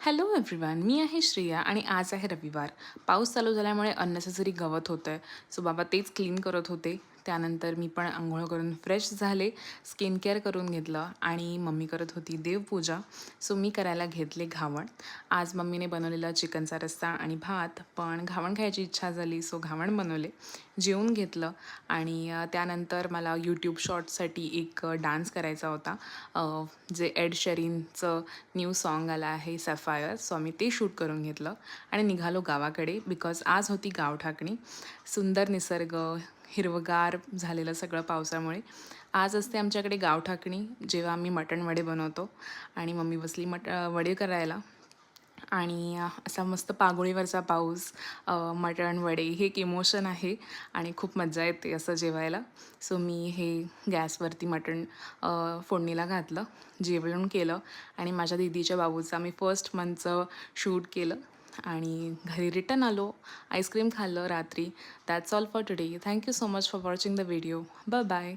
Hello everyone, मी आहे श्रेया आणि आज आहे रविवार. पाऊस चालू झाल्यामुळे अननेसेसरी गवत होतं आहे. सो बाबा तेच क्लीन करत होते. त्यानंतर मी पण अंघोळ करून फ्रेश झाले, स्किन केअर करून घेतलं आणि मम्मी करत होती देवपूजा. सो मी करायला घेतले घावण. आज मम्मीने बनवलेला चिकनचा रस्सा आणि भात, पण घावण खायची इच्छा झाली सो घावण बनवले. जेवून घेतलं आणि त्यानंतर मला यूट्यूब शॉर्ट्ससाठी एक डान्स करायचा होता. जे एड शेरिनचं न्यू सॉन्ग आलं आहे सॅफायर, सो आम्ही ते शूट करून घेतलं आणि निघालो गावाकडे बिकॉज आज होती गावठाकणी. सुंदर निसर्ग, हिरवगार झालेलं सगळं पावसामुळे. आज असते आमच्याकडे गावठाकणी जेव्हा आम्ही मटण वडे बनवतो आणि मम्मी बसली वडे करायला आणि असा मस्त पागोळीवरचा पाऊस, मटण वडे हे एक इमोशन आहे आणि खूप मजा येते असं जेवायला. सो मी हे गॅसवरती मटण फोडणीला घातलं, जेवण केलं आणि माझ्या दीदीच्या बाबूचं आम्ही फर्स्ट मंथचं शूट केलं आणि घरी रिटर्न आलो. आईस्क्रीम खाल्लं रात्री. That's all for today. Thank you so much for watching the video. Bye bye.